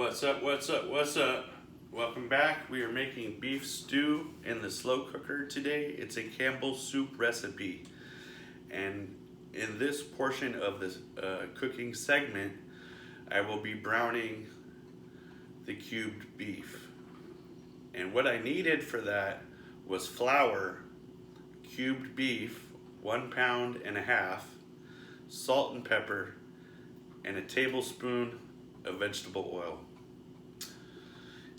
What's up, what's up, what's up? Welcome back. We are making beef stew in the slow cooker today. It's a Campbell soup recipe. And in this portion of this cooking segment, I will be browning the cubed beef. And what I needed for that was flour, cubed beef, 1.5 pounds, salt and pepper, and a tablespoon of vegetable oil.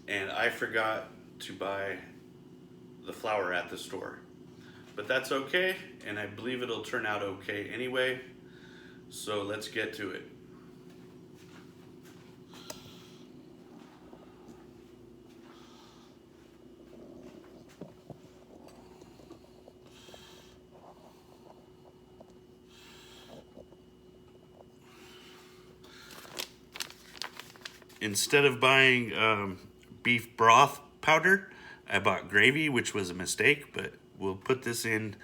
And I forgot to buy the flour at the store, but that's okay, and I believe it'll turn out okay anyway. So let's get to it. Instead of buying beef broth powder, I bought gravy, which was a mistake, but we'll put this in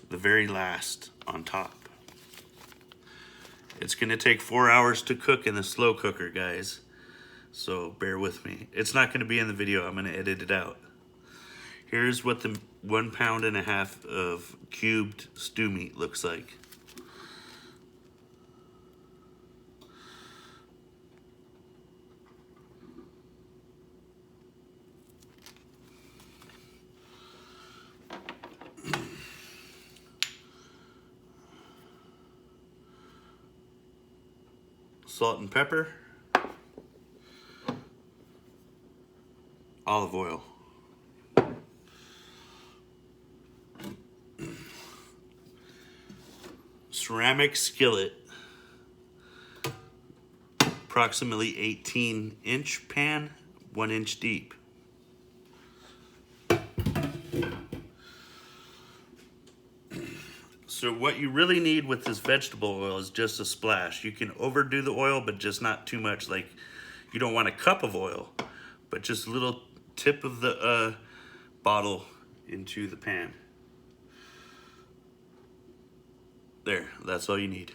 the very last on top. It's gonna take 4 hours to cook in the slow cooker, guys. So bear with me. It's not gonna be in the video, I'm gonna edit it out. Here's what the 1.5 pounds of cubed stew meat looks like. Salt and pepper, olive oil, ceramic skillet, approximately 18-inch pan, 1 inch deep. So what you really need with this vegetable oil is just a splash. You can overdo the oil, but just not too much. Like, you don't want a cup of oil, but just a little tip of the bottle into the pan. There, that's all you need.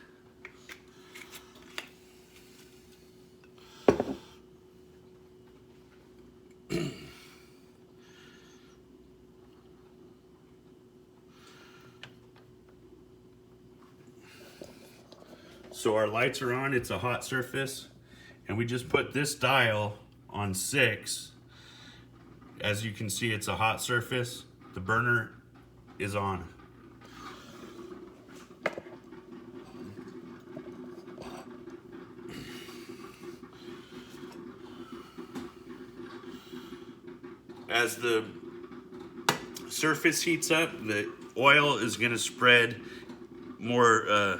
So our lights are on, it's a hot surface, and we just put this dial on 6. As you can see, it's a hot surface. The burner is on. As the surface heats up, the oil is gonna spread more,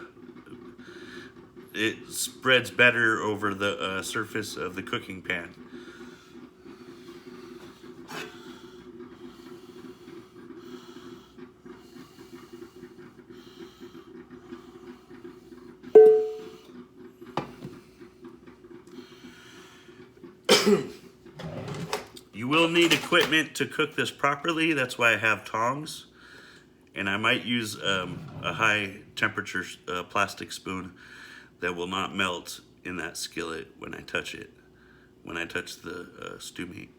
it spreads better over the surface of the cooking pan. You will need equipment to cook this properly. That's why I have tongs. And I might use a high temperature plastic spoon that will not melt in that skillet when I touch it, when I touch the stew meat.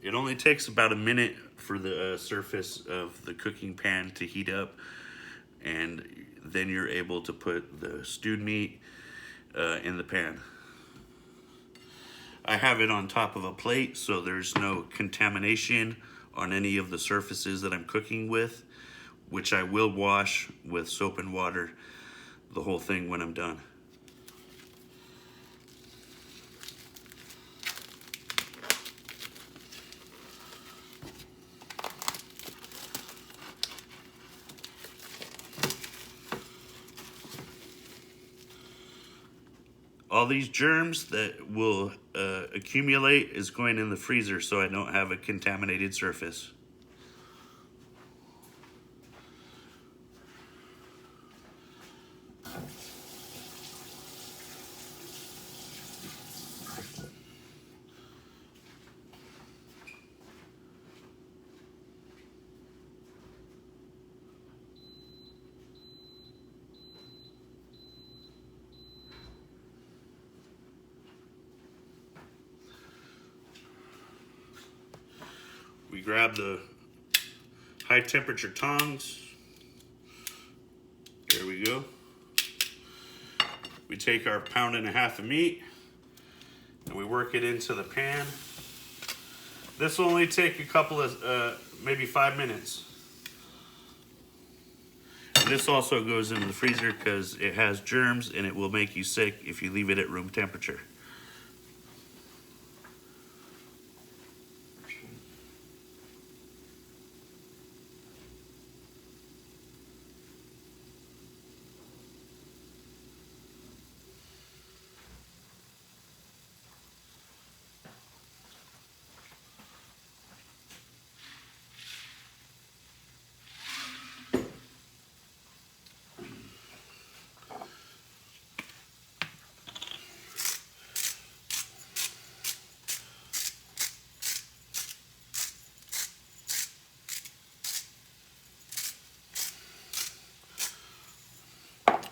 It only takes about a minute for the surface of the cooking pan to heat up, and then you're able to put the stewed meat in the pan. I have it on top of a plate, so there's no contamination on any of the surfaces that I'm cooking with, which I will wash with soap and water, the whole thing, when I'm done. All these germs that will accumulate is going in the freezer so I don't have a contaminated surface. grab the high temperature tongs. There we go. We take our 1.5 pounds of meat and we work it into the pan. This will only take a couple of, maybe 5 minutes. And this also goes into the freezer because it has germs and it will make you sick if you leave it at room temperature.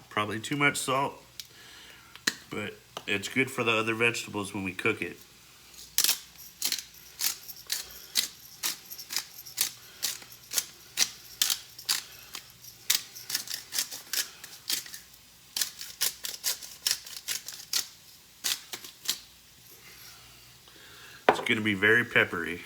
Probably too much salt, but it's good for the other vegetables when we cook it. It's going to be very peppery.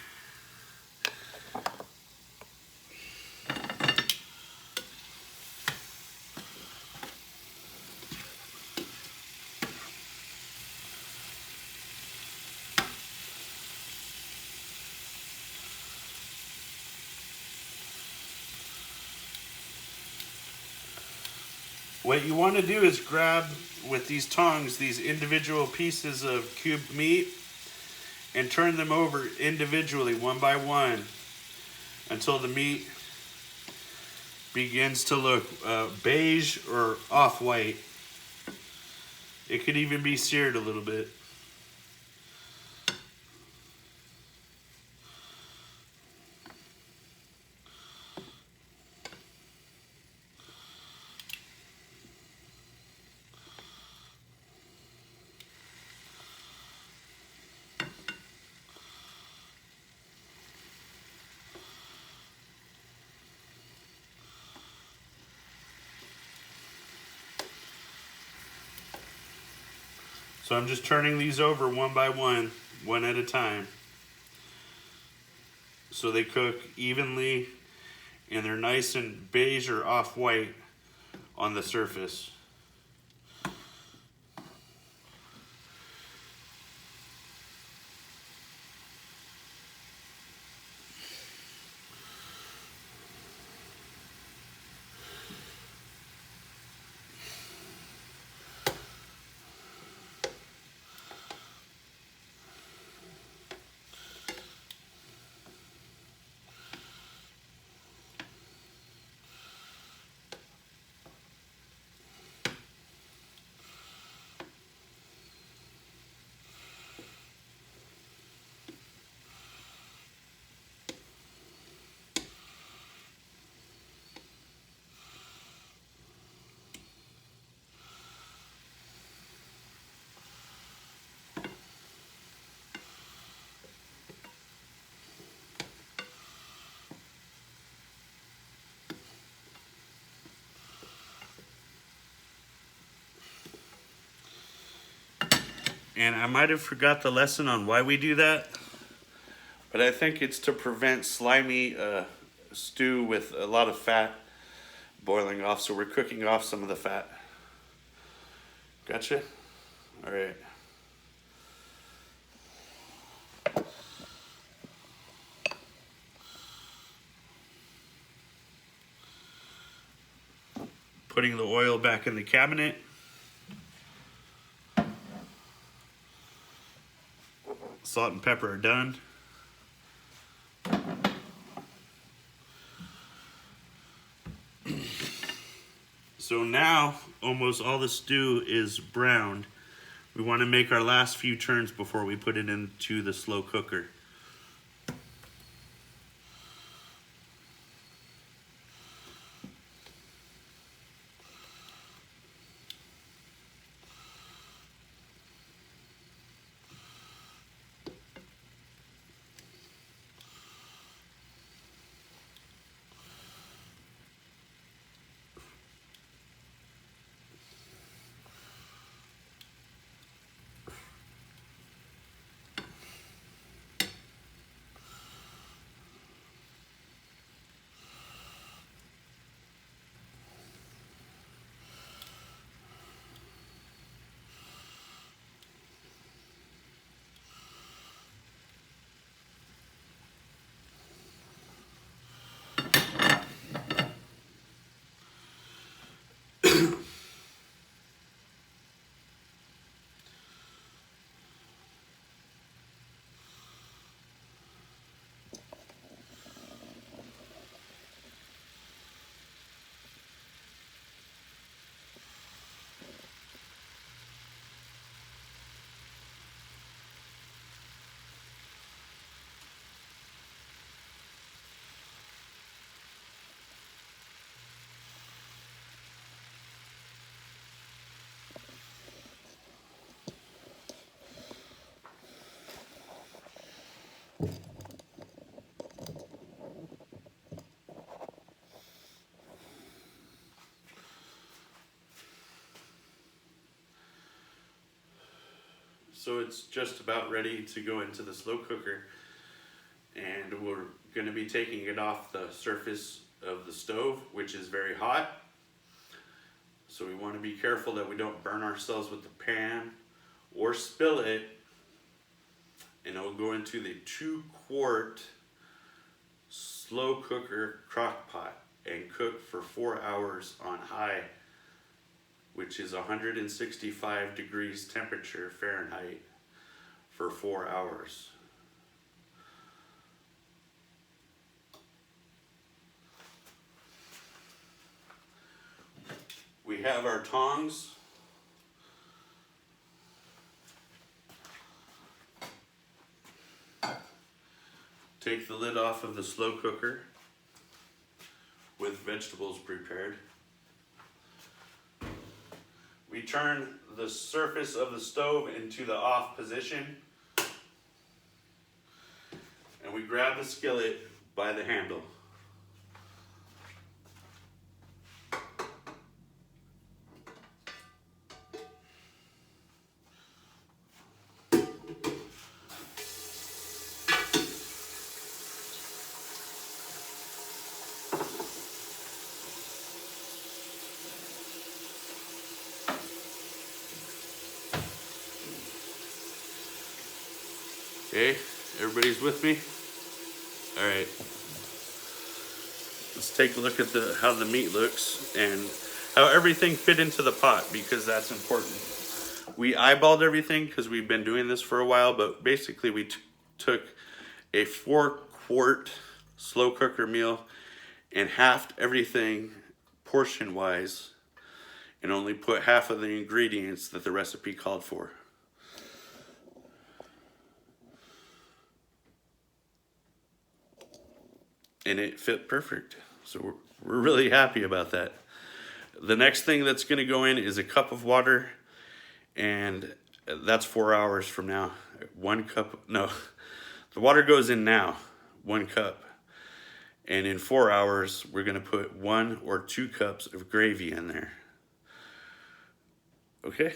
What you want to do is grab with these tongs these individual pieces of cubed meat and turn them over individually one by one until the meat begins to look beige or off-white. It could even be seared a little bit. So I'm just turning these over one by one at a time, so they cook evenly and they're nice and beige or off-white on the surface. And I might have forgot the lesson on why we do that, but I think it's to prevent slimy stew with a lot of fat boiling off, so we're cooking off some of the fat. Gotcha? All right. Putting the oil back in the cabinet. Salt and pepper are done. So now almost all the stew is browned. We want to make our last few turns before we put it into the slow cooker. So it's just about ready to go into the slow cooker, and we're going to be taking it off the surface of the stove, which is very hot. So we want to be careful that we don't burn ourselves with the pan or spill it. And it'll go into the 2-quart slow cooker crock pot and cook for 4 hours on high, which is 165 degrees temperature Fahrenheit for 4 hours. We have our tongs. Take the lid off of the slow cooker with vegetables prepared. We turn the surface of the stove into the off position, and we grab the skillet by the handle. Okay, everybody's with me? All right. Let's take a look at how the meat looks and how everything fit into the pot, because that's important. We eyeballed everything because we've been doing this for a while, but basically we took a 4-quart slow cooker meal and halved everything portion-wise and only put half of the ingredients that the recipe called for. And it fit perfect. So we're really happy about that. The next thing that's going to go in is a cup of water, and that's 4 hours from now. 1 cup, no, the water goes in now, 1 cup. And in 4 hours, we're going to put 1 or 2 cups of gravy in there. Okay?